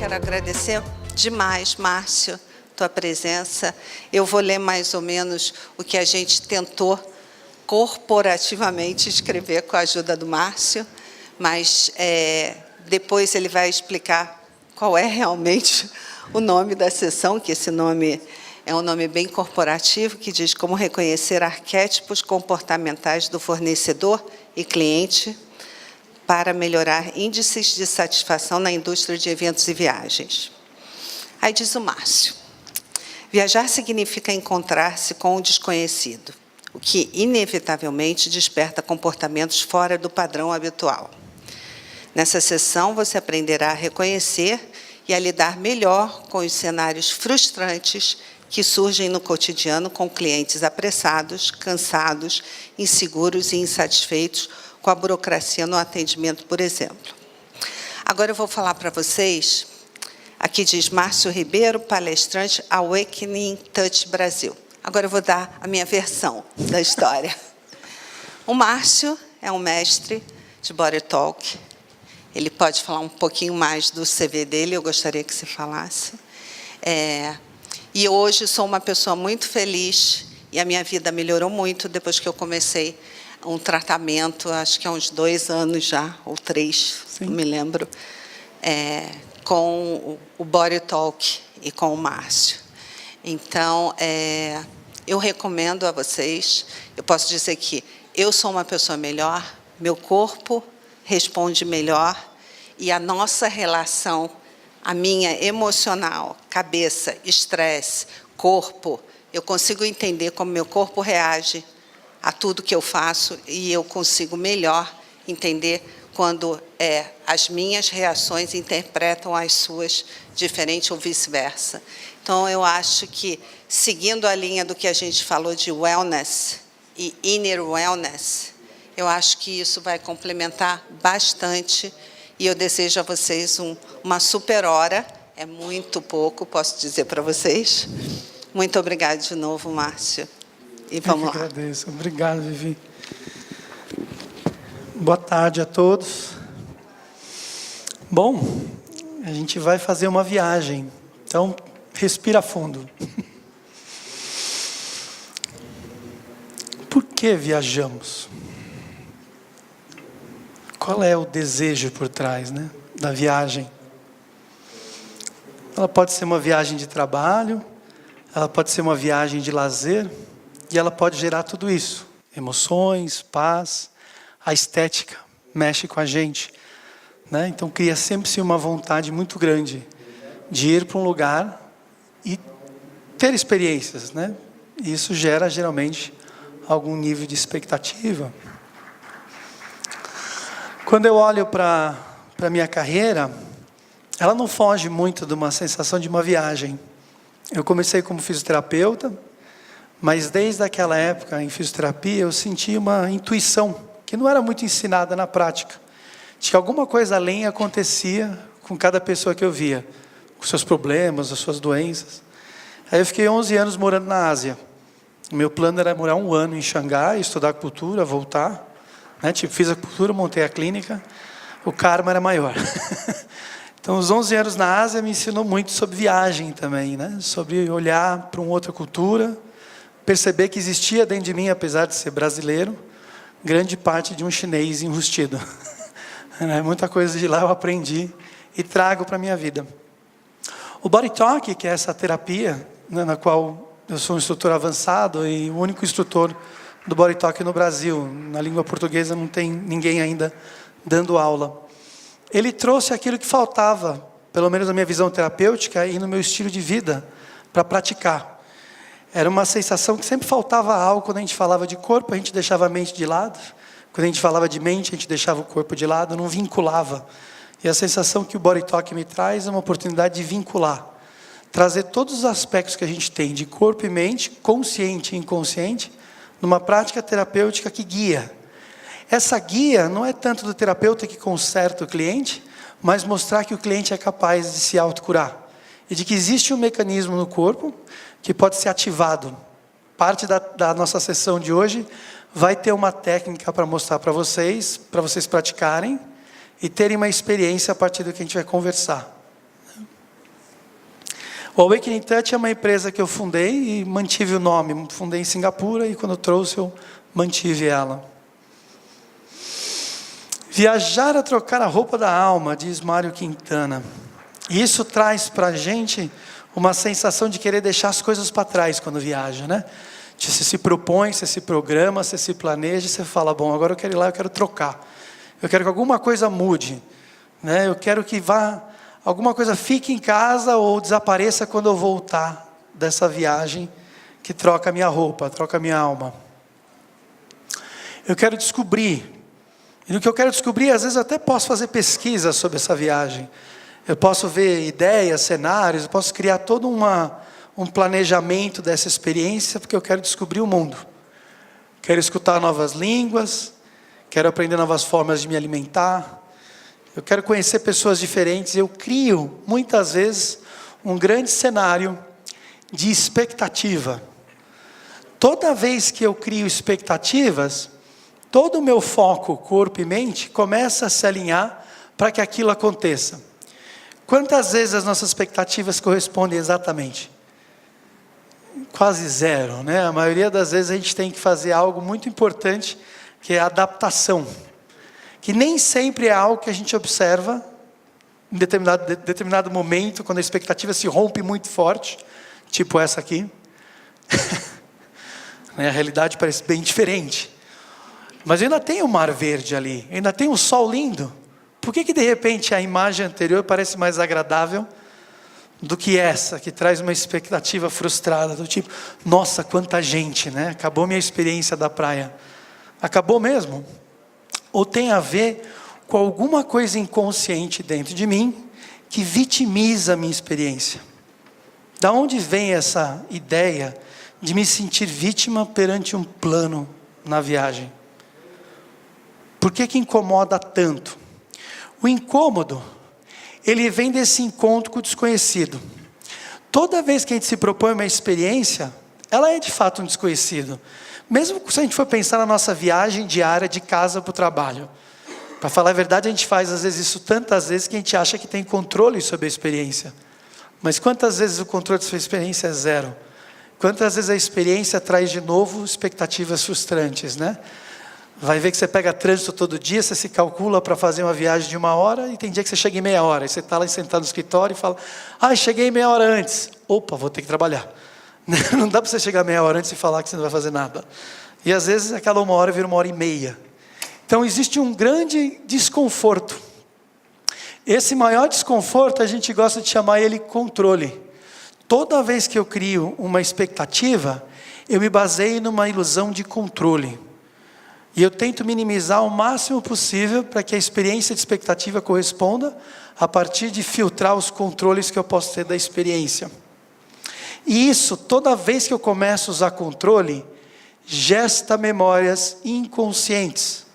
quero agradecer demais, Márcio, tua presença. Eu vou ler mais ou menos o que a gente tentou corporativamente escrever com a ajuda do Márcio, mas depois ele vai explicar qual é realmente o nome da sessão, que esse nome é um nome bem corporativo, que diz como reconhecer arquétipos comportamentais do fornecedor e cliente para melhorar índices de satisfação na indústria de eventos e viagens. Aí diz o Márcio: viajar significa encontrar-se com o desconhecido, o que inevitavelmente desperta comportamentos fora do padrão habitual. Nessa sessão, você aprenderá a reconhecer e a lidar melhor com os cenários frustrantes que surgem no cotidiano com clientes apressados, cansados, inseguros e insatisfeitos com a burocracia no atendimento, por exemplo. Agora eu vou falar para vocês, aqui diz Márcio Ribeiro, palestrante Awakening Touch Brasil. Agora eu vou dar a minha versão da história. O Márcio é um mestre de Body Talk. Ele pode falar um pouquinho mais do CV dele, eu gostaria que você falasse. E hoje sou uma pessoa muito feliz e a minha vida melhorou muito depois que eu comecei um tratamento, acho que há uns 2 anos já, ou 3, não me lembro, com o Body Talk e com o Márcio. Então, eu recomendo a vocês, eu posso dizer que eu sou uma pessoa melhor, meu corpo responde melhor e a nossa relação, a minha emocional, cabeça, estresse, corpo, eu consigo entender como meu corpo reage a tudo que eu faço e eu consigo melhor entender quando as minhas reações interpretam as suas diferente ou vice-versa. Então, eu acho que, seguindo a linha do que a gente falou de wellness e inner wellness, eu acho que isso vai complementar bastante e eu desejo a vocês uma super hora. É muito pouco, posso dizer para vocês. Muito obrigada de novo, Márcio. E vamos lá. Eu que agradeço. Obrigado, Vivi. Boa tarde a todos. Bom, a gente vai fazer uma viagem. Então, respira fundo. Por que viajamos? Qual é o desejo por trás, né, da viagem? Ela pode ser uma viagem de trabalho, ela pode ser uma viagem de lazer, e ela pode gerar tudo isso. Emoções, paz, a estética mexe com a gente, né? Então cria sempre uma vontade muito grande de ir para um lugar e ter experiências, né? E isso gera geralmente algum nível de expectativa. Quando eu olho para a minha carreira, ela não foge muito de uma sensação de uma viagem. Eu comecei como fisioterapeuta, mas desde aquela época, em fisioterapia, eu senti uma intuição, que não era muito ensinada na prática, de que alguma coisa além acontecia com cada pessoa que eu via, com seus problemas, as suas doenças. Aí eu fiquei 11 anos morando na Ásia. O meu plano era morar 1 ano em Xangai, estudar cultura, voltar. Né? Fiz a cultura, montei a clínica, o karma era maior. Então, os 11 anos na Ásia me ensinou muito sobre viagem também, né? Sobre olhar para uma outra cultura, perceber que existia dentro de mim, apesar de ser brasileiro, grande parte de um chinês enrustido. Muita coisa de lá eu aprendi e trago para a minha vida. O Body Talk, que é essa terapia, né, na qual eu sou um instrutor avançado e o único instrutor do Body Talk no Brasil. Na língua portuguesa não tem ninguém ainda dando aula. Ele trouxe aquilo que faltava, pelo menos na minha visão terapêutica e no meu estilo de vida, para praticar. Era uma sensação que sempre faltava algo. Quando a gente falava de corpo, a gente deixava a mente de lado. Quando a gente falava de mente, a gente deixava o corpo de lado, não vinculava. E a sensação que o Body Talk me traz é uma oportunidade de vincular. Trazer todos os aspectos que a gente tem de corpo e mente, consciente e inconsciente, numa prática terapêutica que guia. Essa guia não é tanto do terapeuta que conserta o cliente, mas mostrar que o cliente é capaz de se autocurar. E de que existe um mecanismo no corpo que pode ser ativado. Parte da nossa sessão de hoje vai ter uma técnica para mostrar para vocês praticarem e terem uma experiência a partir do que a gente vai conversar. O Awakening Touch é uma empresa que eu fundei e mantive o nome. Fundei em Singapura e quando eu trouxe eu mantive ela. Viajar é trocar a roupa da alma, diz Mário Quintana. E isso traz para a gente uma sensação de querer deixar as coisas para trás quando viaja, né? Você se propõe, você se programa, você se planeja, você fala, bom, agora eu quero ir lá, eu quero trocar. Eu quero que alguma coisa mude, né? Eu quero que alguma coisa fique em casa ou desapareça quando eu voltar dessa viagem que troca a minha roupa, troca a minha alma. Eu quero descobrir. E no que eu quero descobrir, às vezes eu até posso fazer pesquisa sobre essa viagem. Eu posso ver ideias, cenários, eu posso criar todo um planejamento dessa experiência, porque eu quero descobrir o mundo. Quero escutar novas línguas, quero aprender novas formas de me alimentar, eu quero conhecer pessoas diferentes. Eu crio, muitas vezes, um grande cenário de expectativa. Toda vez que eu crio expectativas, todo o meu foco, corpo e mente, começa a se alinhar para que aquilo aconteça. Quantas vezes as nossas expectativas correspondem exatamente? Quase zero, né? A maioria das vezes a gente tem que fazer algo muito importante, que é a adaptação. Que nem sempre é algo que a gente observa em determinado momento, quando a expectativa se rompe muito forte, tipo essa aqui. A realidade parece bem diferente. Mas ainda tem o mar verde ali, ainda tem o sol lindo. Por que de repente a imagem anterior parece mais agradável do que essa, que traz uma expectativa frustrada, do tipo, nossa, quanta gente, né? Acabou minha experiência da praia. Acabou mesmo? Ou tem a ver com alguma coisa inconsciente dentro de mim, que vitimiza a minha experiência? Da onde vem essa ideia de me sentir vítima perante um plano na viagem? Por que incomoda tanto? O incômodo, ele vem desse encontro com o desconhecido. Toda vez que a gente se propõe uma experiência, ela é de fato um desconhecido. Mesmo se a gente for pensar na nossa viagem diária de casa para o trabalho. Para falar a verdade, a gente faz às vezes isso tantas vezes que a gente acha que tem controle sobre a experiência. Mas quantas vezes o controle da sua experiência é zero? Quantas vezes a experiência traz de novo expectativas frustrantes, né? Vai ver que você pega trânsito todo dia, você se calcula para fazer uma viagem de 1 hora e tem dia que você chega em meia hora. E você está lá sentado no escritório e fala, cheguei meia hora antes. Opa, vou ter que trabalhar. Não dá para você chegar meia hora antes e falar que você não vai fazer nada. E às vezes aquela 1 hora vira 1h30. Então existe um grande desconforto. Esse maior desconforto a gente gosta de chamar ele controle. Toda vez que eu crio uma expectativa, eu me baseio numa ilusão de controle. E eu tento minimizar o máximo possível para que a experiência de expectativa corresponda a partir de filtrar os controles que eu posso ter da experiência. E isso, toda vez que eu começo a usar controle, gesta memórias inconscientes.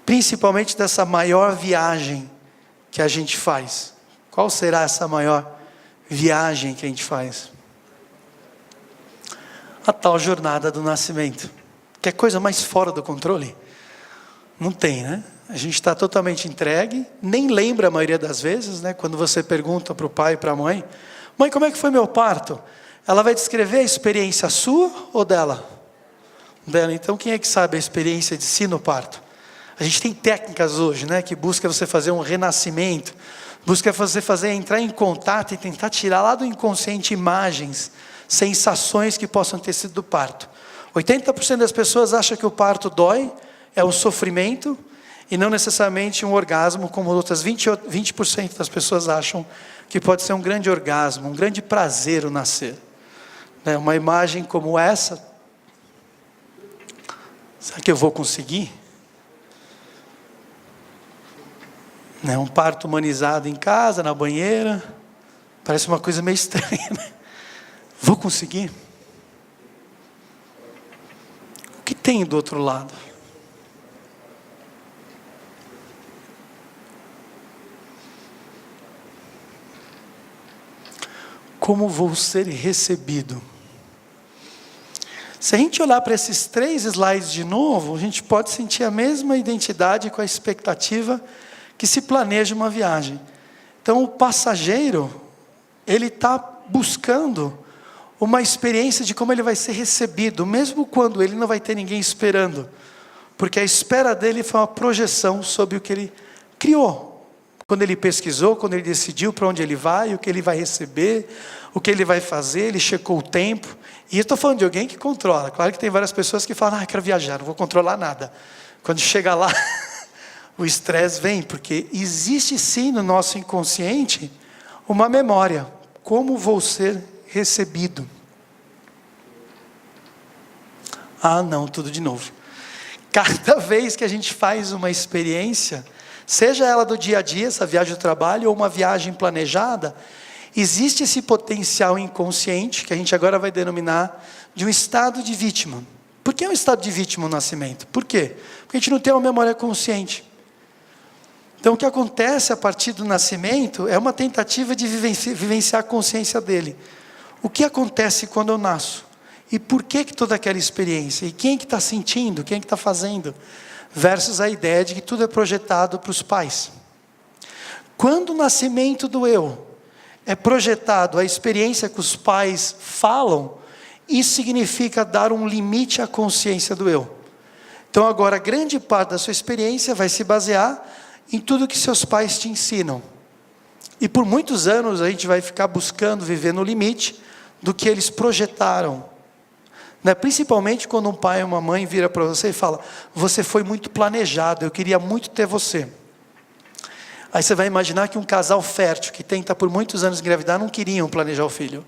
Principalmente dessa maior viagem que a gente faz. Qual será essa maior viagem que a gente faz? A tal jornada do nascimento. Que é coisa mais fora do controle? Não tem, né? A gente está totalmente entregue, nem lembra a maioria das vezes, né? Quando você pergunta para o pai e para a mãe, mãe, como é que foi meu parto? Ela vai descrever a experiência sua ou dela? Dela. Então, quem é que sabe a experiência de si no parto? A gente tem técnicas hoje, né? Que busca você fazer um renascimento, busca você entrar em contato e tentar tirar lá do inconsciente imagens, sensações que possam ter sido do parto. 80% das pessoas acham que o parto dói, é um sofrimento, e não necessariamente um orgasmo, como outras 20% das pessoas acham que pode ser um grande orgasmo, um grande prazer o nascer. Uma imagem como essa, será que eu vou conseguir? Um parto humanizado em casa, na banheira, parece uma coisa meio estranha, né? Vou conseguir? O que tem do outro lado? Como vou ser recebido? Se a gente olhar para esses 3 slides de novo, a gente pode sentir a mesma identidade com a expectativa que se planeja uma viagem. Então o passageiro, ele está buscando uma experiência de como ele vai ser recebido, mesmo quando ele não vai ter ninguém esperando. Porque a espera dele foi uma projeção sobre o que ele criou. Quando ele pesquisou, quando ele decidiu para onde ele vai, o que ele vai receber, o que ele vai fazer, ele checou o tempo. E eu estou falando de alguém que controla. Claro que tem várias pessoas que falam, quero viajar, não vou controlar nada. Quando chega lá, o estresse vem, porque existe sim no nosso inconsciente uma memória. Como vou ser recebido? Não, tudo de novo. Cada vez que a gente faz uma experiência, seja ela do dia a dia, essa viagem do trabalho, ou uma viagem planejada, existe esse potencial inconsciente, que a gente agora vai denominar de um estado de vítima. Por que é um estado de vítima no nascimento? Por quê? Porque a gente não tem uma memória consciente. Então o que acontece a partir do nascimento é uma tentativa de vivenciar a consciência dele. O que acontece quando eu nasço? E por que toda aquela experiência? E quem que está sentindo? Quem que está fazendo? Versus a ideia de que tudo é projetado para os pais. Quando o nascimento do eu é projetado a experiência que os pais falam, isso significa dar um limite à consciência do eu. Então agora grande parte da sua experiência vai se basear em tudo que seus pais te ensinam. E por muitos anos a gente vai ficar buscando viver no limite do que eles projetaram. Principalmente quando um pai ou uma mãe vira para você e fala, você foi muito planejado, eu queria muito ter você. Aí você vai imaginar que um casal fértil, que tenta por muitos anos engravidar, não queriam planejar o filho.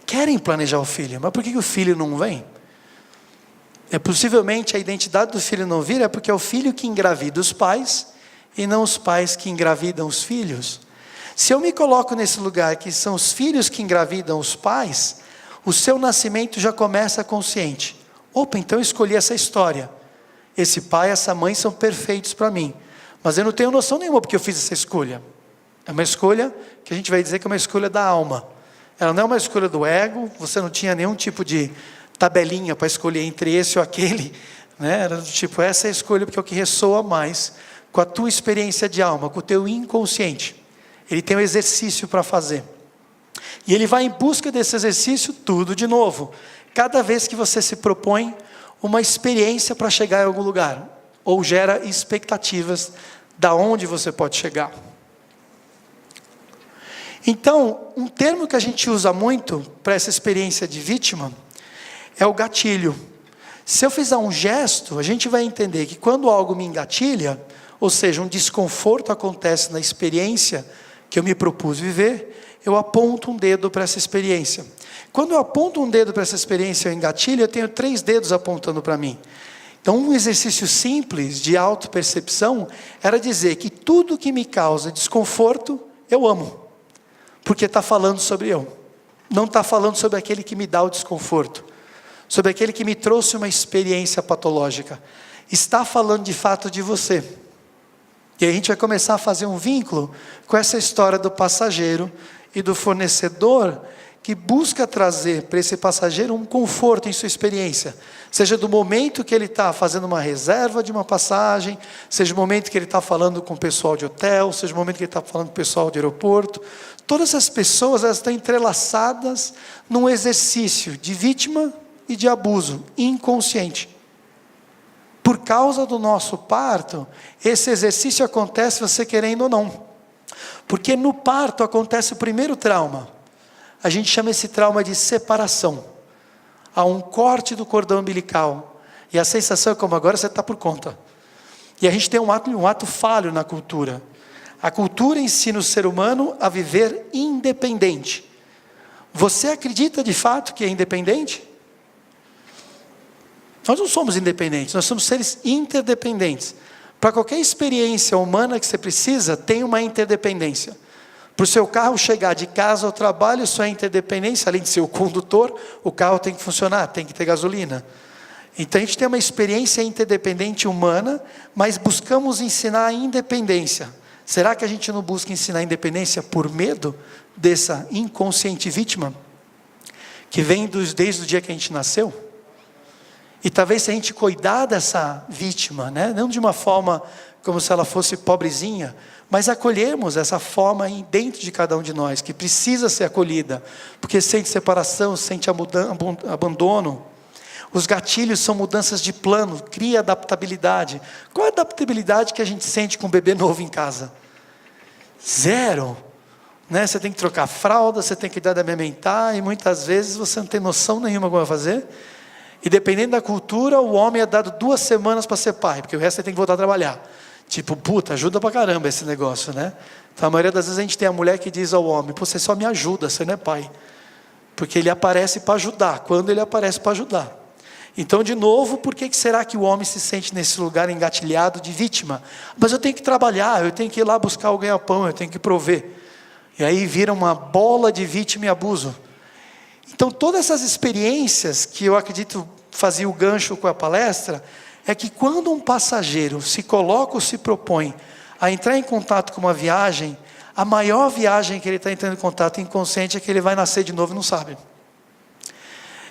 Querem planejar o filho, mas por que o filho não vem? Possivelmente a identidade do filho não vir, é porque é o filho que engravida os pais, e não os pais que engravidam os filhos. Se eu me coloco nesse lugar, que são os filhos que engravidam os pais, o seu nascimento já começa consciente. Então eu escolhi essa história. Esse pai e essa mãe são perfeitos para mim. Mas eu não tenho noção nenhuma porque eu fiz essa escolha. É uma escolha que a gente vai dizer que é uma escolha da alma. Ela não é uma escolha do ego, você não tinha nenhum tipo de tabelinha para escolher entre esse ou aquele. Era do tipo, essa é a escolha porque é o que ressoa mais com a tua experiência de alma, com o teu inconsciente. Ele tem um exercício para fazer. E ele vai em busca desse exercício tudo de novo. Cada vez que você se propõe uma experiência para chegar em algum lugar. Ou gera expectativas da onde você pode chegar. Então, um termo que a gente usa muito para essa experiência de vítima é o gatilho. Se eu fizer um gesto, a gente vai entender que quando algo me engatilha, ou seja, um desconforto acontece na experiência que eu me propus viver, eu aponto um dedo para essa experiência. Quando eu aponto um dedo para essa experiência, eu engatilho, eu tenho 3 dedos apontando para mim. Então, um exercício simples de autopercepção era dizer que tudo que me causa desconforto, eu amo. Porque está falando sobre eu. Não está falando sobre aquele que me dá o desconforto. Sobre aquele que me trouxe uma experiência patológica. Está falando de fato de você. E aí a gente vai começar a fazer um vínculo com essa história do passageiro e do fornecedor que busca trazer para esse passageiro um conforto em sua experiência. Seja do momento que ele está fazendo uma reserva de uma passagem, seja o momento que ele está falando com o pessoal de hotel, seja o momento que ele está falando com o pessoal de aeroporto. Todas essas pessoas, elas estão entrelaçadas num exercício de vítima e de abuso inconsciente. Por causa do nosso parto, esse exercício acontece você querendo ou não. Porque no parto acontece o primeiro trauma. A gente chama esse trauma de separação. Há um corte do cordão umbilical. E a sensação é como agora você está por conta. E a gente tem um ato falho na cultura. A cultura ensina o ser humano a viver independente. Você acredita de fato que é independente? Nós não somos independentes, nós somos seres interdependentes. Para qualquer experiência humana que você precisa, tem uma interdependência. Para o seu carro chegar de casa ao trabalho, sua interdependência, além de ser o condutor, o carro tem que funcionar, tem que ter gasolina. Então a gente tem uma experiência interdependente humana, mas buscamos ensinar a independência. Será que a gente não busca ensinar a independência por medo dessa inconsciente vítima? Que vem desde o dia que a gente nasceu? E talvez se a gente cuidar dessa vítima, né? Não de uma forma como se ela fosse pobrezinha, mas acolhermos essa forma dentro de cada um de nós, que precisa ser acolhida, porque sente separação, sente abandono. Os gatilhos são mudanças de plano, cria adaptabilidade. Qual é a adaptabilidade que a gente sente com um bebê novo em casa? Zero. Né? Você tem que trocar fralda, você tem que dar de amamentar, e muitas vezes você não tem noção nenhuma como vai fazer. E dependendo da cultura, o homem é dado 2 semanas para ser pai, porque o resto ele tem que voltar a trabalhar. Tipo, puta, ajuda pra caramba esse negócio, né? Então a maioria das vezes a gente tem a mulher que diz ao homem: pô, você só me ajuda, você não é pai. Porque ele aparece para ajudar, quando ele aparece para ajudar. Então, de novo, por que será que o homem se sente nesse lugar engatilhado de vítima? Mas eu tenho que trabalhar, eu tenho que ir lá buscar o ganha-pão, eu tenho que prover. E aí vira uma bola de vítima e abuso. Então, todas essas experiências que eu acredito fazia o gancho com a palestra, é que quando um passageiro se coloca ou se propõe a entrar em contato com uma viagem, a maior viagem que ele está entrando em contato inconsciente é que ele vai nascer de novo e não sabe.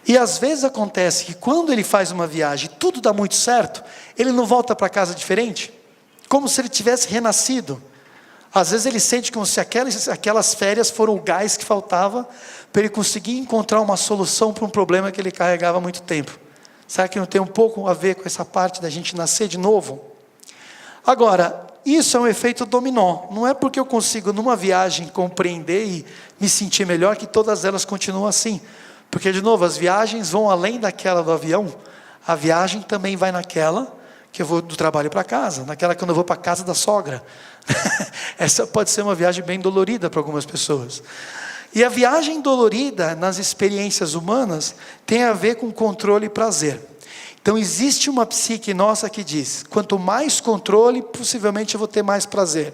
E às vezes acontece que quando ele faz uma viagem e tudo dá muito certo, ele não volta para casa diferente, como se ele tivesse renascido. Às vezes ele sente como se aquelas férias foram o gás que faltava para ele conseguir encontrar uma solução para um problema que ele carregava há muito tempo. Será que não tem um pouco a ver com essa parte da gente nascer de novo? Agora, isso é um efeito dominó. Não é porque eu consigo numa viagem compreender e me sentir melhor que todas elas continuam assim. Porque, de novo, as viagens vão além daquela do avião. A viagem também vai naquela que eu vou do trabalho para casa, naquela que eu vou para a casa da sogra. Essa pode ser uma viagem bem dolorida para algumas pessoas. E a viagem dolorida nas experiências humanas tem a ver com controle e prazer. Então existe uma psique nossa que diz: quanto mais controle, possivelmente eu vou ter mais prazer.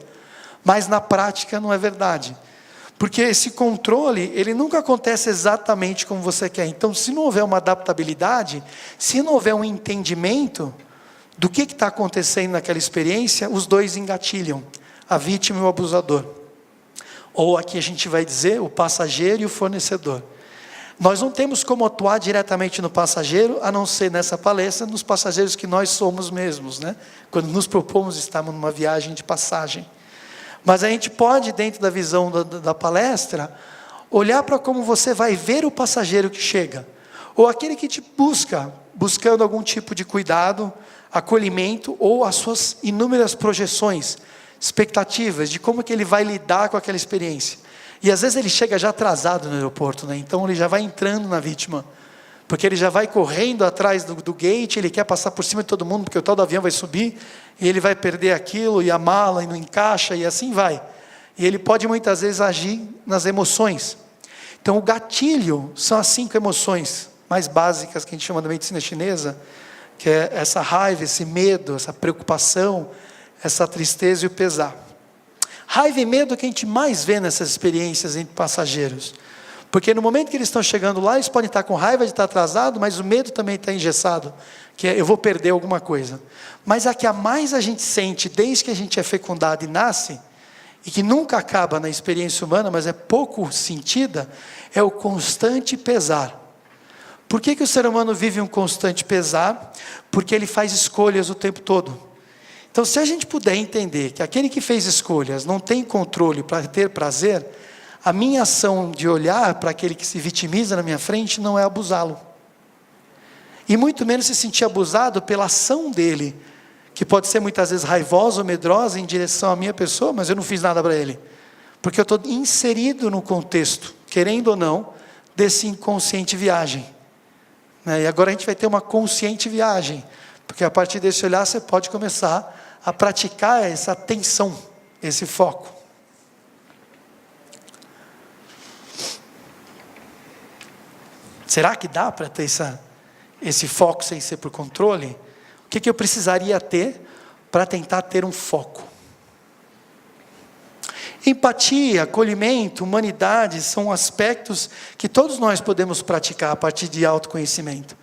Mas na prática não é verdade. Porque esse controle, ele nunca acontece exatamente como você quer. Então, se não houver uma adaptabilidade, se não houver um entendimento do que está acontecendo naquela experiência, os dois engatilham, a vítima e o abusador. Ou aqui a gente vai dizer, o passageiro e o fornecedor. Nós não temos como atuar diretamente no passageiro, a não ser nessa palestra, nos passageiros que nós somos mesmos, né? Quando nos propomos estarmos numa viagem de passagem. Mas a gente pode, dentro da visão da palestra, olhar para como você vai ver o passageiro que chega, ou aquele que te busca, buscando algum tipo de cuidado, acolhimento, ou as suas inúmeras projeções, expectativas de como que ele vai lidar com aquela experiência. E às vezes ele chega já atrasado no aeroporto, né? Então ele já vai entrando na vítima, porque ele já vai correndo atrás do gate, ele quer passar por cima de todo mundo, porque o tal do avião vai subir, e ele vai perder aquilo, e a mala, e não encaixa, e assim vai. E ele pode muitas vezes agir nas emoções. Então o gatilho são as 5 emoções mais básicas que a gente chama da medicina chinesa, que é essa raiva, esse medo, essa preocupação, essa tristeza e o pesar. Raiva e medo é o que a gente mais vê nessas experiências entre passageiros. Porque no momento que eles estão chegando lá, eles podem estar com raiva de estar atrasado, mas o medo também está engessado, que é: eu vou perder alguma coisa. Mas a que a mais a gente sente desde que a gente é fecundado e nasce, e que nunca acaba na experiência humana, mas é pouco sentida, é o constante pesar. Por que o ser humano vive um constante pesar? Porque ele faz escolhas o tempo todo. Então, se a gente puder entender que aquele que fez escolhas não tem controle para ter prazer, a minha ação de olhar para aquele que se vitimiza na minha frente não é abusá-lo. E muito menos se sentir abusado pela ação dele, que pode ser muitas vezes raivosa ou medrosa em direção à minha pessoa, mas eu não fiz nada para ele. Porque eu estou inserido no contexto, querendo ou não, desse inconsciente viagem. E agora a gente vai ter uma consciente viagem, porque a partir desse olhar você pode começar a praticar essa atenção, esse foco. Será que dá para ter esse foco sem ser por controle? O que eu precisaria ter para tentar ter um foco? Empatia, acolhimento, humanidade são aspectos que todos nós podemos praticar a partir de autoconhecimento.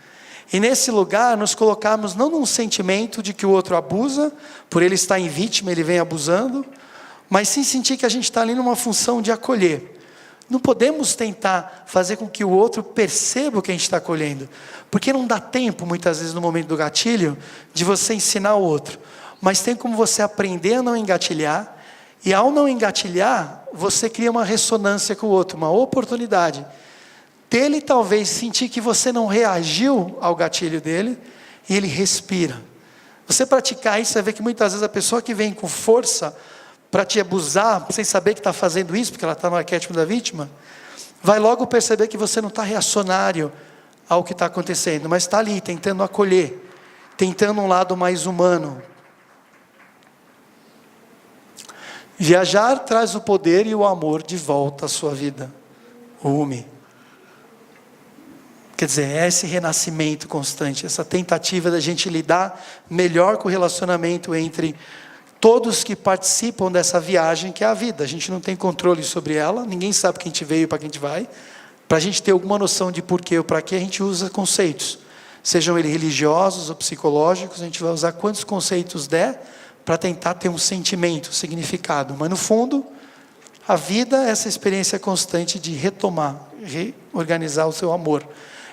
E nesse lugar nos colocarmos não num sentimento de que o outro abusa, por ele estar em vítima, ele vem abusando, mas sim sentir que a gente está ali numa função de acolher, não podemos tentar fazer com que o outro perceba o que a gente está colhendo, porque não dá tempo, muitas vezes, no momento do gatilho, de você ensinar o outro. Mas tem como você aprender a não engatilhar, e ao não engatilhar, você cria uma ressonância com o outro, uma oportunidade dele talvez sentir que você não reagiu ao gatilho dele, e ele respira. Você praticar isso, você vai ver que muitas vezes a pessoa que vem com força para te abusar, sem saber que está fazendo isso, porque ela está no arquétipo da vítima, vai logo perceber que você não está reacionário ao que está acontecendo, mas está ali, tentando acolher, tentando um lado mais humano. Viajar traz o poder e o amor de volta à sua vida. Umi. Quer dizer, é esse renascimento constante, essa tentativa da gente lidar melhor com o relacionamento entre todos que participam dessa viagem que é a vida. A gente não tem controle sobre ela, ninguém sabe quem a gente veio e para quem a gente vai. Para a gente ter alguma noção de porquê ou para quê, a gente usa conceitos. Sejam eles religiosos ou psicológicos, a gente vai usar quantos conceitos der para tentar ter um sentimento, um significado. Mas no fundo, a vida é essa experiência constante de retomar, reorganizar o seu amor.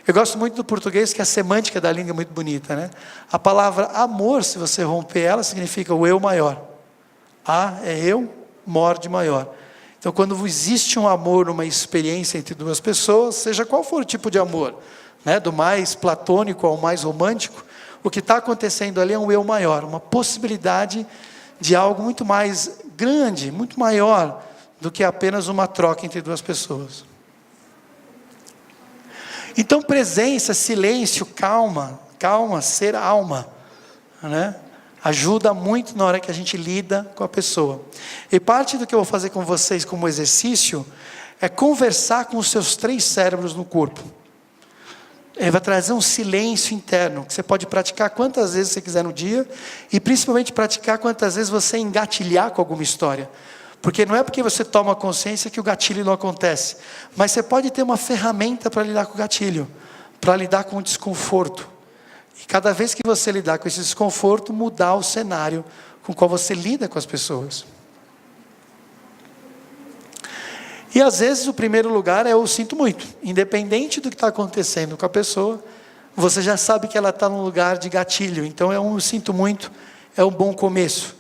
Eu gosto muito do português, que a semântica da língua é muito bonita, né? A palavra amor, se você romper ela, significa o eu maior. A é eu, mor de maior. Então, quando existe um amor, uma experiência entre duas pessoas, seja qual for o tipo de amor, né? Do mais platônico ao mais romântico, o que está acontecendo ali é um eu maior, uma possibilidade de algo muito mais grande, muito maior do que apenas uma troca entre duas pessoas. Então, presença, silêncio, calma, ser alma, né? Ajuda muito na hora que a gente lida com a pessoa. E parte do que eu vou fazer com vocês como exercício é conversar com os seus 3 cérebros no corpo. Ele vai trazer um silêncio interno, que você pode praticar quantas vezes você quiser no dia, e principalmente praticar quantas vezes você engatilhar com alguma história. Porque não é porque você toma consciência que o gatilho não acontece, mas você pode ter uma ferramenta para lidar com o gatilho, para lidar com o desconforto. E cada vez que você lidar com esse desconforto, mudar o cenário com o qual você lida com as pessoas. E às vezes o primeiro lugar é eu sinto muito. Independente do que está acontecendo com a pessoa, você já sabe que ela está num lugar de gatilho. Então eu sinto muito, é um bom começo,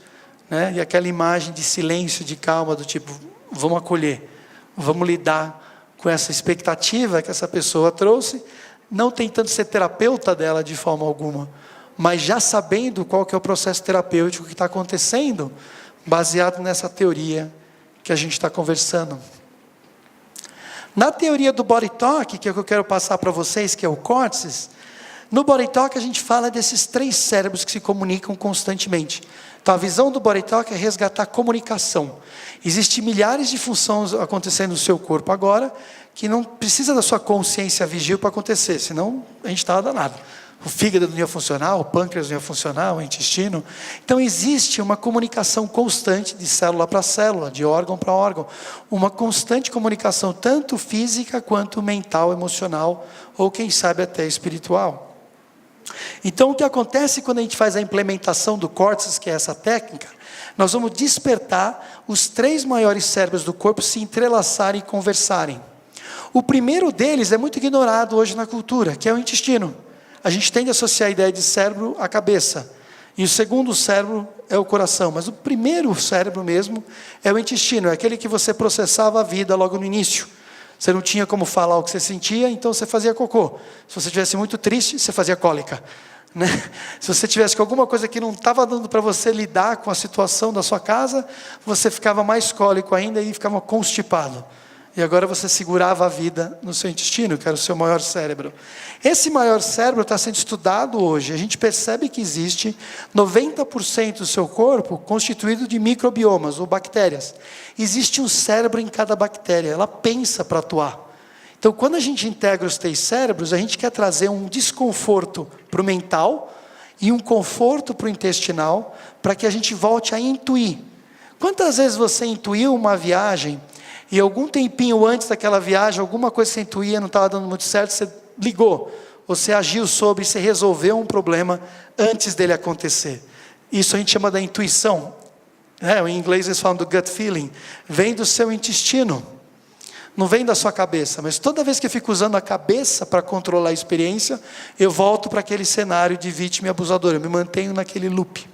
né? E aquela imagem de silêncio, de calma, do tipo, vamos acolher, vamos lidar com essa expectativa que essa pessoa trouxe, não tentando ser terapeuta dela de forma alguma, mas já sabendo qual que é o processo terapêutico que está acontecendo, baseado nessa teoria que a gente está conversando. Na teoria do Body Talk, que é o que eu quero passar para vocês, que é o córtex, no Body Talk a gente fala desses 3 cérebros que se comunicam constantemente. Então a visão do Body Talk é resgatar a comunicação. Existem milhares de funções acontecendo no seu corpo agora, que não precisa da sua consciência vigil para acontecer, senão a gente está danado. O fígado não ia funcionar, o pâncreas não ia funcionar, o intestino. Então existe uma comunicação constante de célula para célula, de órgão para órgão. Uma constante comunicação, tanto física quanto mental, emocional, ou quem sabe até espiritual. Então o que acontece quando a gente faz a implementação do córtex, que é essa técnica, nós vamos despertar os 3 maiores cérebros do corpo se entrelaçarem e conversarem. O primeiro deles é muito ignorado hoje na cultura, que é o intestino. A gente tende a associar a ideia de cérebro à cabeça. E o segundo cérebro é o coração. Mas o primeiro cérebro mesmo é o intestino. É aquele que você processava a vida logo no início. Você não tinha como falar o que você sentia, então você fazia cocô. Se você estivesse muito triste, você fazia cólica, né? Se você tivesse com alguma coisa que não estava dando para você lidar com a situação da sua casa, você ficava mais cólico ainda e ficava constipado. E agora você segurava a vida no seu intestino, que era o seu maior cérebro. Esse maior cérebro está sendo estudado hoje. A gente percebe que existe 90% do seu corpo constituído de microbiomas, ou bactérias. Existe um cérebro em cada bactéria, ela pensa para atuar. Então, quando a gente integra os 3 cérebros, a gente quer trazer um desconforto para o mental e um conforto para o intestinal, para que a gente volte a intuir. Quantas vezes você intuiu uma viagem e algum tempinho antes daquela viagem, alguma coisa que você intuía não estava dando muito certo, você ligou, você agiu sobre, você resolveu um problema antes dele acontecer. Isso a gente chama da intuição. Em inglês eles falam do gut feeling. Vem do seu intestino. não vem da sua cabeça, mas toda vez que eu fico usando a cabeça para controlar a experiência, eu volto para aquele cenário de vítima e abusador, eu me mantenho naquele loop.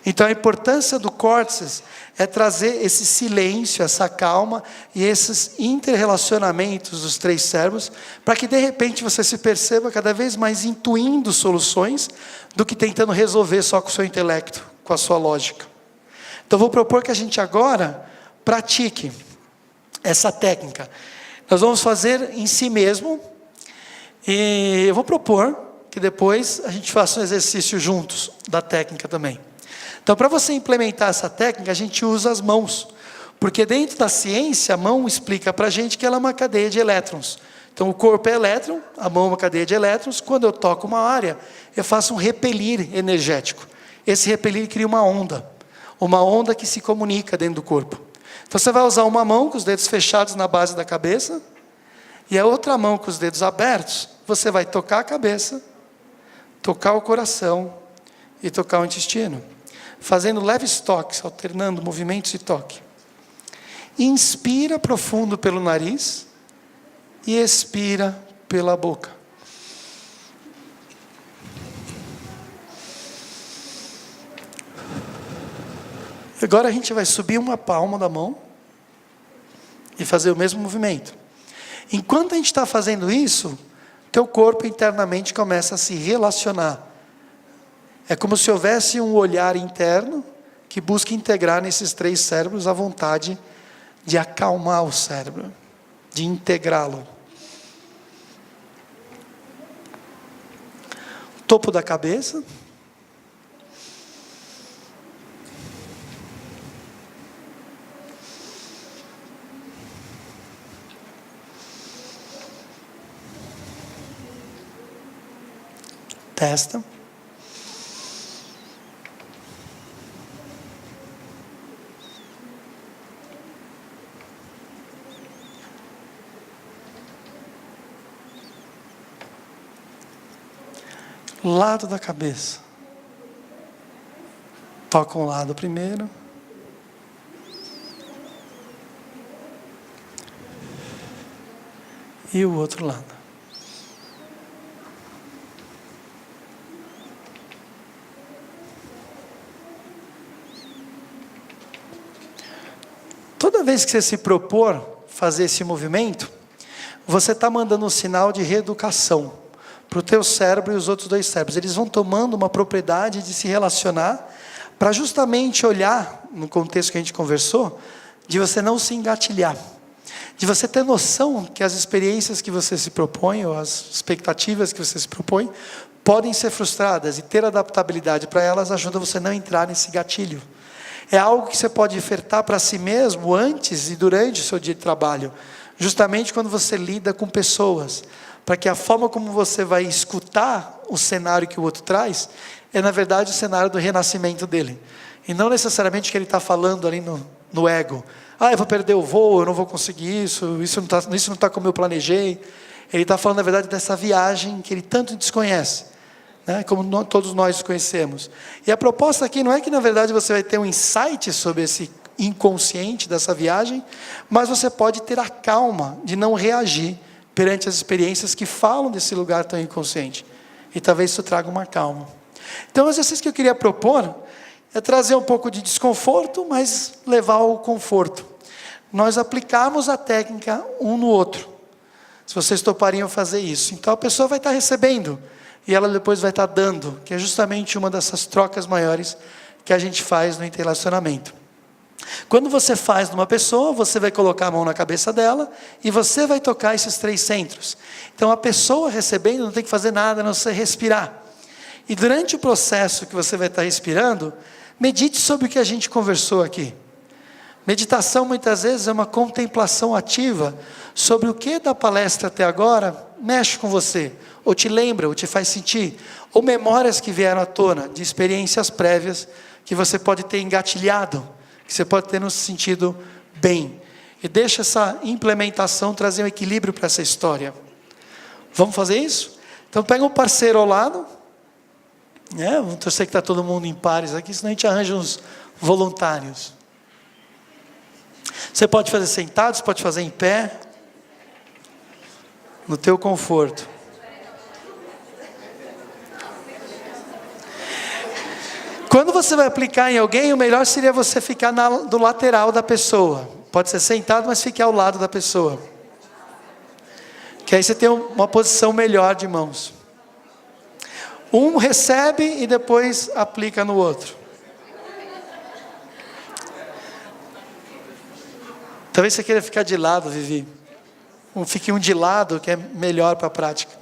Então a importância do córtex é trazer esse silêncio, essa calma e esses interrelacionamentos dos 3 cérebros, para que de repente você se perceba cada vez mais intuindo soluções do que tentando resolver só com o seu intelecto, com a sua lógica. Então vou propor que a gente agora pratique essa técnica. Nós vamos fazer em si mesmo, e eu vou propor que depois a gente faça um exercício juntos da técnica também. Então, para você implementar essa técnica, a gente usa as mãos, porque dentro da ciência, a mão explica para a gente que ela é uma cadeia de elétrons. Então, o corpo é elétron, a mão é uma cadeia de elétrons. Quando eu toco uma área, eu faço um repelir energético. Esse repelir cria uma onda que se comunica dentro do corpo. Então, você vai usar uma mão com os dedos fechados na base da cabeça, e a outra mão com os dedos abertos, você vai tocar a cabeça, tocar o coração e tocar o intestino, fazendo leves toques, alternando movimentos e toque. Inspira profundo pelo nariz e expira pela boca. Agora a gente vai subir uma palma da mão e fazer o mesmo movimento. Enquanto a gente está fazendo isso, teu corpo internamente começa a se relacionar. É como se houvesse um olhar interno que busca integrar nesses 3 cérebros a vontade de acalmar o cérebro, de integrá-lo. Topo da cabeça. Testa. Lado da cabeça. Toca um lado primeiro. E o outro lado. Toda vez que você se propor fazer esse movimento, você está mandando um sinal de reeducação para o teu cérebro e os outros 2 cérebros. Eles vão tomando uma propriedade de se relacionar para justamente olhar, no contexto que a gente conversou, de você não se engatilhar. De você ter noção que as experiências que você se propõe, ou as expectativas que você se propõe, podem ser frustradas, e ter adaptabilidade para elas ajuda você a não entrar nesse gatilho. É algo que você pode ofertar para si mesmo antes e durante o seu dia de trabalho, justamente quando você lida com pessoas, para que a forma como você vai escutar o cenário que o outro traz, é na verdade o cenário do renascimento dele, e não necessariamente que ele está falando ali no ego. Eu vou perder o voo, eu não vou conseguir isso não está como eu planejei. Ele está falando na verdade dessa viagem que ele tanto desconhece, né? Como todos nós conhecemos. E a proposta aqui não é que na verdade você vai ter um insight sobre esse inconsciente dessa viagem, mas você pode ter a calma de não reagir perante as experiências que falam desse lugar tão inconsciente. E talvez isso traga uma calma. Então o exercício que eu queria propor é trazer um pouco de desconforto, mas levar ao conforto. Nós aplicamos a técnica um no outro. Se vocês topariam fazer isso. Então a pessoa vai estar recebendo, e ela depois vai estar dando, que é justamente uma dessas trocas maiores que a gente faz no interrelacionamento. Quando você faz numa pessoa, você vai colocar a mão na cabeça dela e você vai tocar esses 3 centros. Então a pessoa recebendo não tem que fazer nada, a não ser respirar. E durante o processo que você vai estar respirando, medite sobre o que a gente conversou aqui. Meditação muitas vezes é uma contemplação ativa sobre o que da palestra até agora mexe com você, ou te lembra, ou te faz sentir, ou memórias que vieram à tona de experiências prévias que você pode ter engatilhado, que você pode ter no sentido bem. E deixa essa implementação trazer um equilíbrio para essa história. Vamos fazer isso? Então pega um parceiro ao lado, vamos torcer que está todo mundo em pares aqui, senão a gente arranja uns voluntários. Você pode fazer sentado, você pode fazer em pé. no teu conforto. Quando você vai aplicar em alguém, o melhor seria você ficar do lateral da pessoa. Pode ser sentado, mas fique ao lado da pessoa. Que aí você tem uma posição melhor de mãos. Um recebe e depois aplica no outro. Talvez você queira ficar de lado, Vivi. Fique um de lado, que é melhor para a prática.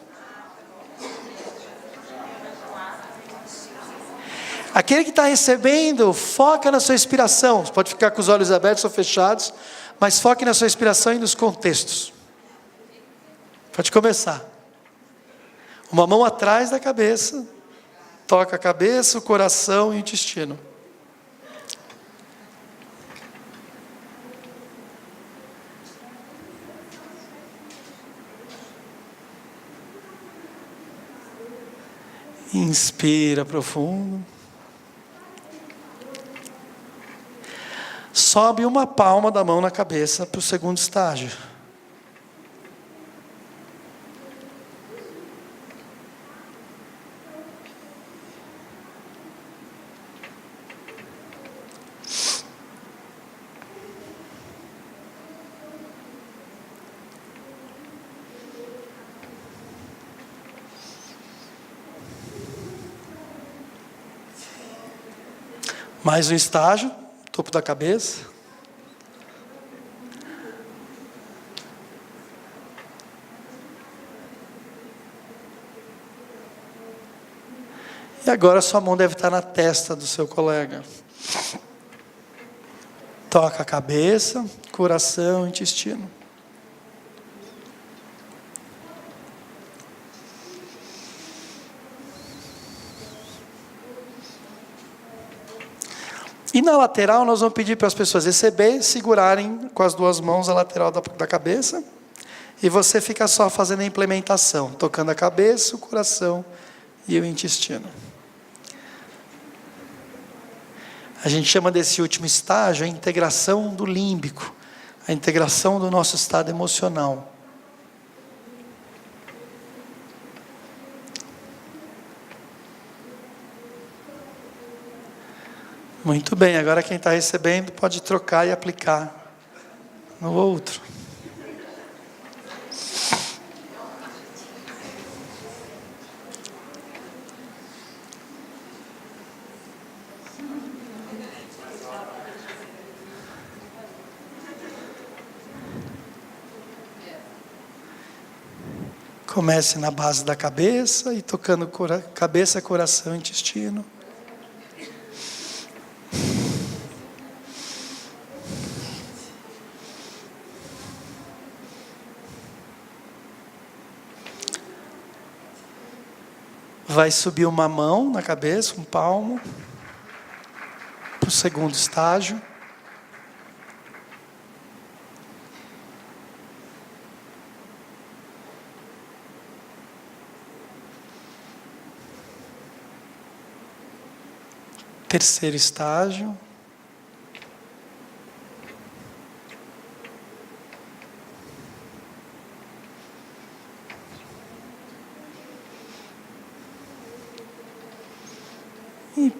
Aquele que está recebendo, foca na sua inspiração. Você pode ficar com os olhos abertos ou fechados, mas foque na sua inspiração e nos contextos. Pode começar. Uma mão atrás da cabeça, toca a cabeça, o coração e o intestino. Inspira profundo. Sobe uma palma da mão na cabeça para o segundo estágio. Mais um estágio, topo da cabeça. E agora sua mão deve estar na testa do seu colega. Toca a cabeça, coração, intestino. E na lateral nós vamos pedir para as pessoas receber, segurarem com as duas mãos a lateral da cabeça. E você fica só fazendo a implementação, tocando a cabeça, o coração e o intestino. A gente chama desse último estágio a integração do límbico, a integração do nosso estado emocional. Muito bem, agora quem está recebendo pode trocar e aplicar no outro. Comece na base da cabeça e tocando cabeça, coração, intestino. Vai subir uma mão na cabeça, um palmo, para o segundo estágio. Terceiro estágio. E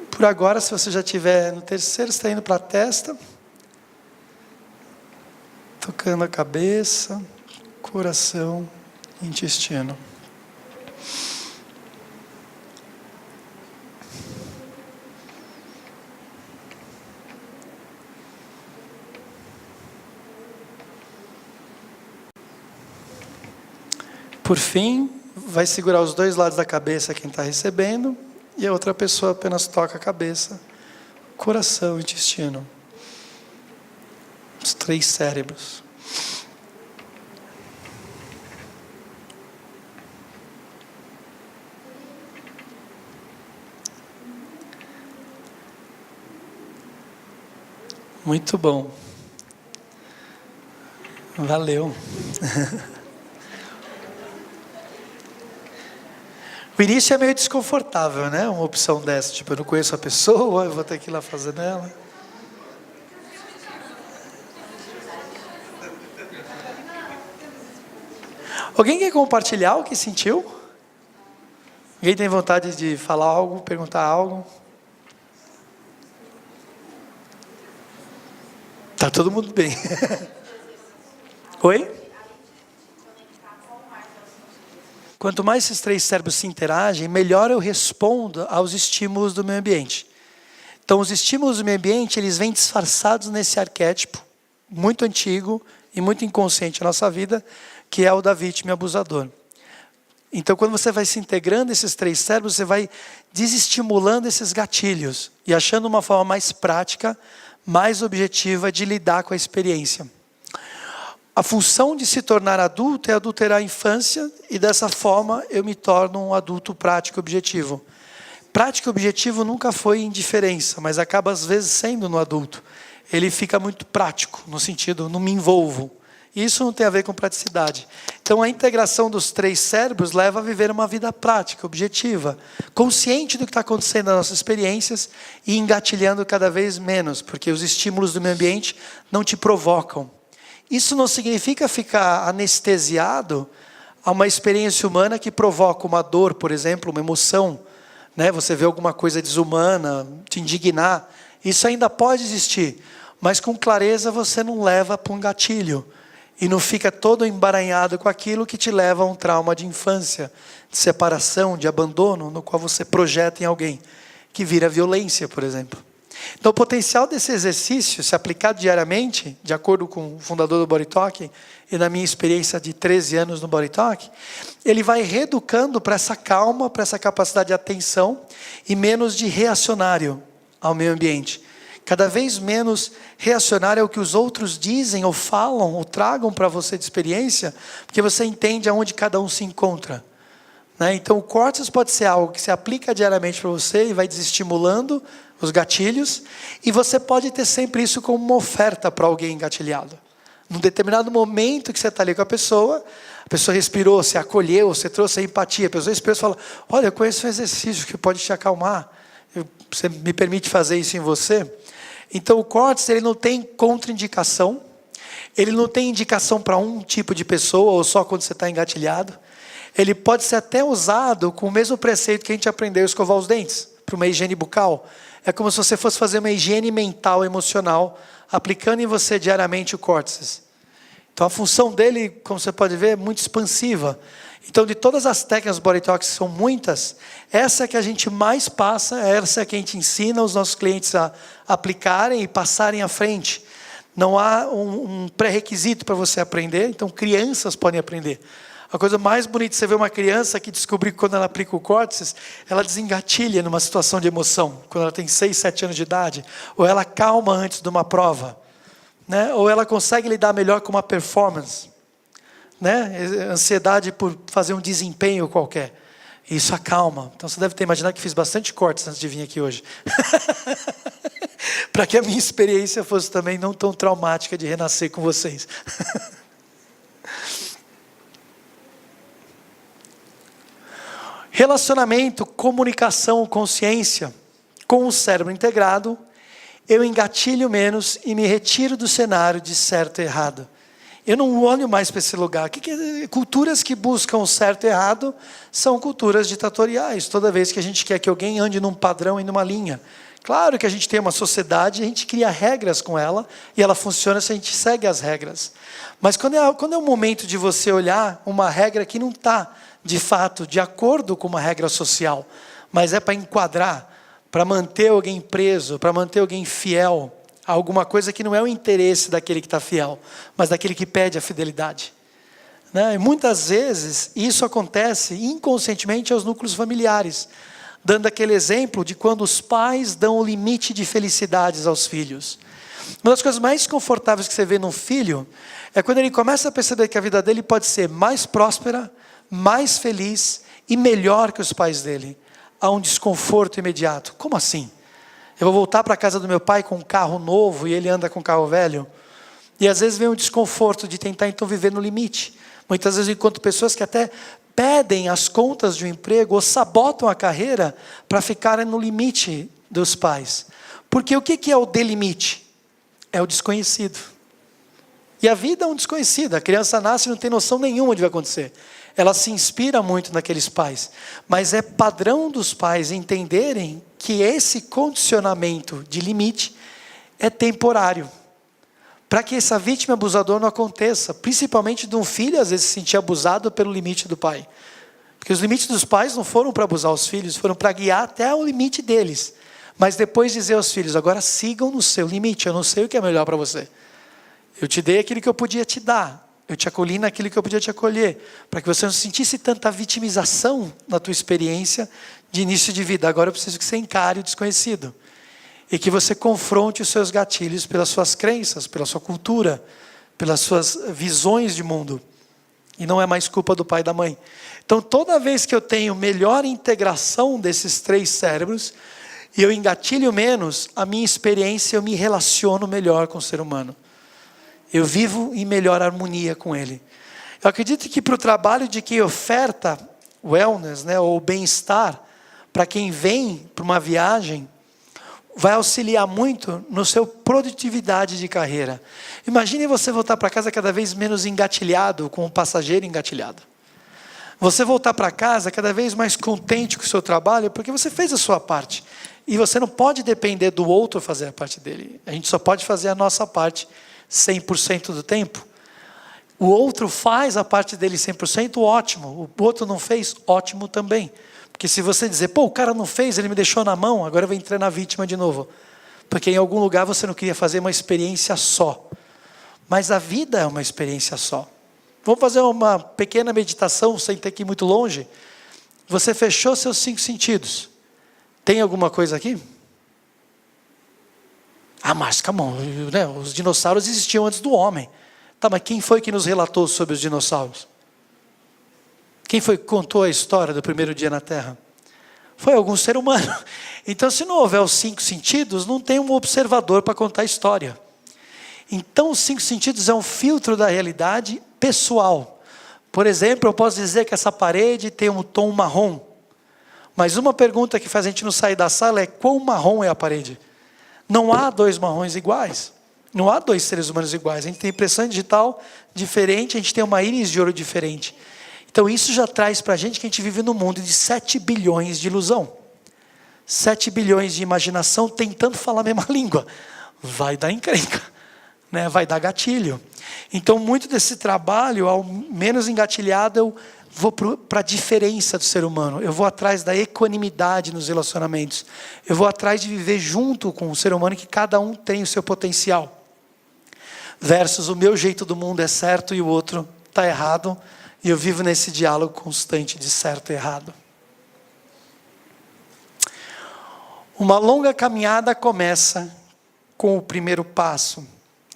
por agora, se você já estiver no terceiro, você está indo para a testa. Tocando a cabeça, coração, intestino. Por fim, vai segurar os dois lados da cabeça quem está recebendo, e a outra pessoa apenas toca a cabeça, coração e intestino. Os três cérebros. Muito bom. Valeu. O início é meio desconfortável, né? Uma opção dessa, tipo, eu não conheço a pessoa, eu vou ter que ir lá fazer nela. Alguém quer compartilhar o que sentiu? Alguém tem vontade de falar algo, perguntar algo? Tá todo mundo bem. Oi? Quanto mais esses três cérebros se interagem, melhor eu respondo aos estímulos do meio ambiente. Então, os estímulos do meio ambiente, eles vêm disfarçados nesse arquétipo muito antigo e muito inconsciente na nossa vida, que é o da vítima e abusador. Então, quando você vai se integrando esses três cérebros, você vai desestimulando esses gatilhos e achando uma forma mais prática, mais objetiva de lidar com a experiência. A função de se tornar adulto é adulterar a infância e dessa forma eu me torno um adulto prático e objetivo. Prático e objetivo nunca foi indiferença, mas acaba às vezes sendo no adulto. Ele fica muito prático, no sentido, não me envolvo. Isso não tem a ver com praticidade. Então a integração dos três cérebros leva a viver uma vida prática, objetiva, consciente do que está acontecendo nas nossas experiências e engatilhando cada vez menos, porque os estímulos do meio ambiente não te provocam. Isso não significa ficar anestesiado a uma experiência humana que provoca uma dor, por exemplo, uma emoção, né? Você vê alguma coisa desumana, te indignar, isso ainda pode existir, mas com clareza você não leva para um gatilho e não fica todo embaranhado com aquilo que te leva a um trauma de infância, de separação, de abandono, no qual você projeta em alguém, que vira violência, por exemplo. Então, o potencial desse exercício, se aplicado diariamente, de acordo com o fundador do Body Talk, e na minha experiência de 13 anos no Body Talk, ele vai reeducando para essa calma, para essa capacidade de atenção e menos de reacionário ao meio ambiente. Cada vez menos reacionário ao que os outros dizem ou falam ou tragam para você de experiência, porque você entende aonde cada um se encontra. Então, o córtex pode ser algo que se aplica diariamente para você e vai desestimulando os gatilhos, e você pode ter sempre isso como uma oferta para alguém engatilhado. Num determinado momento que você está ali com a pessoa respirou, você acolheu, você trouxe a empatia, a pessoa respirou e fala, olha, eu conheço um exercício que pode te acalmar, você me permite fazer isso em você? Então o córtex, ele não tem contraindicação, ele não tem indicação para um tipo de pessoa, ou só quando você está engatilhado. Ele pode ser até usado com o mesmo preceito que a gente aprendeu a escovar os dentes, para uma higiene bucal. É como se você fosse fazer uma higiene mental, emocional, aplicando em você diariamente o córtex. Então a função dele, como você pode ver, é muito expansiva. Então, de todas as técnicas Body Talk, que são muitas, essa é que a gente mais passa, essa é que a gente ensina os nossos clientes a aplicarem e passarem à frente. Não há um pré-requisito para você aprender, então crianças podem aprender. A coisa mais bonita é você ver uma criança que descobre que quando ela aplica o córtex, ela desengatilha numa situação de emoção, quando ela tem 6, 7 anos de idade, ou ela calma antes de uma prova, né? Ou ela consegue lidar melhor com uma performance, né? Ansiedade por fazer um desempenho qualquer. Isso acalma. Então você deve ter imaginado que fiz bastante córtex antes de vir aqui hoje. Para que a minha experiência fosse também não tão traumática de renascer com vocês. Relacionamento, comunicação, consciência. Com o cérebro integrado, eu engatilho menos e me retiro do cenário de certo e errado. Eu não olho mais para esse lugar. Culturas que buscam o certo e errado são culturas ditatoriais. Toda vez que a gente quer que alguém ande num padrão e numa linha. Claro que a gente tem uma sociedade, a gente cria regras com ela, e ela funciona se a gente segue as regras. Mas quando é o momento de você olhar uma regra que não está, de fato, de acordo com uma regra social, mas é para enquadrar, para manter alguém preso, para manter alguém fiel a alguma coisa que não é o interesse daquele que está fiel, mas daquele que pede a fidelidade. E muitas vezes isso acontece inconscientemente aos núcleos familiares, dando aquele exemplo de quando os pais dão o limite de felicidades aos filhos. Uma das coisas mais confortáveis que você vê num filho é quando ele começa a perceber que a vida dele pode ser mais próspera, mais feliz e melhor que os pais dele. Há um desconforto imediato. Como assim? Eu vou voltar para a casa do meu pai com um carro novo e ele anda com um carro velho? E às vezes vem um desconforto de tentar então viver no limite. Muitas vezes eu encontro pessoas que até pedem as contas de um emprego ou sabotam a carreira para ficarem no limite dos pais. Porque o que é o delimite? É o desconhecido. E a vida é um desconhecido. A criança nasce e não tem noção nenhuma de vai acontecer. Ela se inspira muito naqueles pais. Mas é padrão dos pais entenderem que esse condicionamento de limite é temporário. Para que essa vítima abusador não aconteça. Principalmente de um filho, às vezes, se sentir abusado pelo limite do pai. Porque os limites dos pais não foram para abusar os filhos, foram para guiar até o limite deles. Mas depois dizer aos filhos, agora sigam no seu limite, eu não sei o que é melhor para você. Eu te dei aquilo que eu podia te dar. Eu te acolhi naquilo que eu podia te acolher. Para que você não sentisse tanta vitimização na tua experiência de início de vida. Agora eu preciso que você encare o desconhecido. E que você confronte os seus gatilhos pelas suas crenças, pela sua cultura, pelas suas visões de mundo. E não é mais culpa do pai e da mãe. Então toda vez que eu tenho melhor integração desses 3 cérebros, e eu engatilho menos, a minha experiência, eu me relaciono melhor com o ser humano. Eu vivo em melhor harmonia com ele. Eu acredito que para o trabalho de quem oferta wellness, né, ou bem-estar, para quem vem para uma viagem, vai auxiliar muito no seu produtividade de carreira. Imagine você voltar para casa cada vez menos engatilhado, com o passageiro engatilhado. Você voltar para casa cada vez mais contente com o seu trabalho, porque você fez a sua parte. E você não pode depender do outro fazer a parte dele. A gente só pode fazer a nossa parte 100% do tempo. O outro faz a parte dele 100%, ótimo. O outro não fez, ótimo também. Porque se você dizer, pô, o cara não fez, ele me deixou na mão, agora eu vou entrar na vítima de novo. Porque em algum lugar você não queria fazer uma experiência só. Mas a vida é uma experiência só. Vamos fazer uma pequena meditação, sem ter que ir muito longe. Você fechou seus 5 sentidos. Tem alguma coisa aqui? Ah, mas calma, né? Os dinossauros existiam antes do homem. Tá, mas quem foi que nos relatou sobre os dinossauros? Quem foi que contou a história do primeiro dia na Terra? Foi algum ser humano. Então, se não houver os 5 sentidos, não tem um observador para contar a história. Então, os 5 sentidos é um filtro da realidade pessoal. Por exemplo, eu posso dizer que essa parede tem um tom marrom. Mas uma pergunta que faz a gente não sair da sala é: quão marrom é a parede? Não há 2 marrons iguais. Não há 2 seres humanos iguais. A gente tem impressão digital diferente, a gente tem uma íris de ouro diferente. Então isso já traz para a gente que a gente vive num mundo de 7 bilhões de ilusão. 7 bilhões de imaginação tentando falar a mesma língua. Vai dar encrenca, né? Vai dar gatilho. Então muito desse trabalho, ao menos engatilhado, eu vou para a diferença do ser humano. Eu vou atrás da equanimidade nos relacionamentos. Eu vou atrás de viver junto com o ser humano, que cada um tem o seu potencial. Versus o meu jeito do mundo é certo e o outro está errado. E eu vivo nesse diálogo constante de certo e errado. Uma longa caminhada começa com o primeiro passo.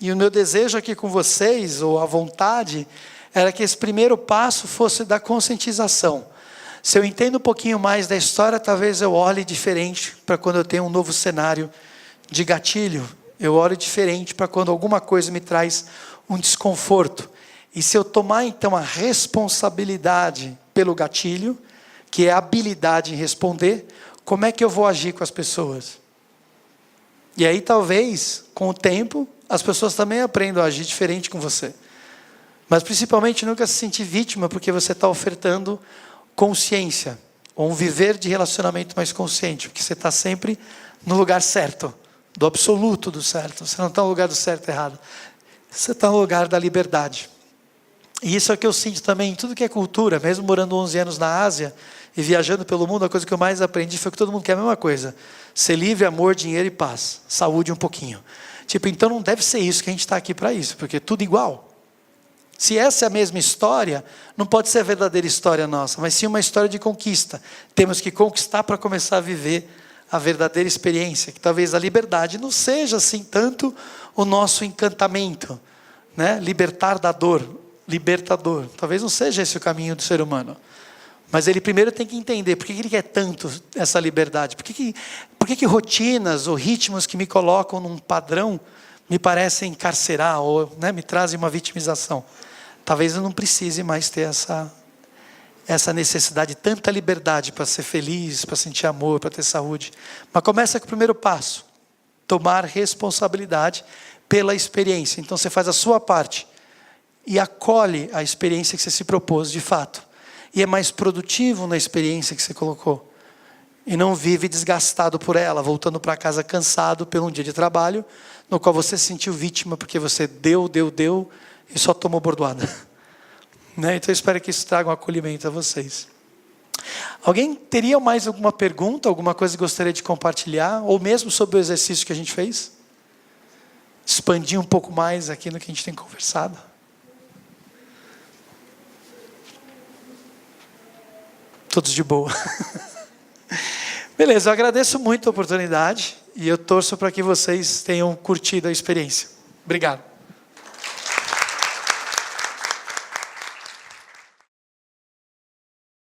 E o meu desejo aqui com vocês, ou a vontade, era que esse primeiro passo fosse da conscientização. Se eu entendo um pouquinho mais da história, talvez eu olhe diferente para quando eu tenho um novo cenário de gatilho. Eu olho diferente para quando alguma coisa me traz um desconforto. E se eu tomar então a responsabilidade pelo gatilho, que é a habilidade em responder, como é que eu vou agir com as pessoas? E aí talvez, com o tempo, as pessoas também aprendam a agir diferente com você. Mas principalmente nunca se sentir vítima, porque você está ofertando consciência, ou um viver de relacionamento mais consciente, porque você está sempre no lugar certo, do absoluto do certo. Você não está no lugar do certo e errado. Você está no lugar da liberdade. E isso é o que eu sinto também em tudo que é cultura, mesmo morando 11 anos na Ásia e viajando pelo mundo, a coisa que eu mais aprendi foi que todo mundo quer a mesma coisa. Ser livre, amor, dinheiro e paz. Saúde um pouquinho. Então não deve ser isso que a gente está aqui para isso, porque é tudo igual. Se essa é a mesma história, não pode ser a verdadeira história nossa, mas sim uma história de conquista. Temos que conquistar para começar a viver a verdadeira experiência, que talvez a liberdade não seja assim tanto o nosso encantamento, né? Libertar da dor, libertador. Talvez não seja esse o caminho do ser humano. Mas ele primeiro tem que entender por que ele quer tanto essa liberdade. Por que rotinas ou ritmos que me colocam num padrão me parecem encarcerar ou, né, me trazem uma vitimização. Talvez eu não precise mais ter essa necessidade, tanta liberdade para ser feliz, para sentir amor, para ter saúde. Mas começa com o primeiro passo. Tomar responsabilidade pela experiência. Então você faz a sua parte. e acolhe a experiência que você se propôs de fato. E é mais produtivo na experiência que você colocou. E não vive desgastado por ela, voltando para casa cansado pelo um dia de trabalho, no qual você se sentiu vítima porque você deu e só tomou bordoada. Né? Então eu espero que isso traga um acolhimento a vocês. Alguém teria mais alguma pergunta, alguma coisa que gostaria de compartilhar? Ou mesmo sobre o exercício que a gente fez? Expandir um pouco mais aqui no que a gente tem conversado. Todos de boa. Beleza, eu agradeço muito a oportunidade e eu torço para que vocês tenham curtido a experiência. Obrigado.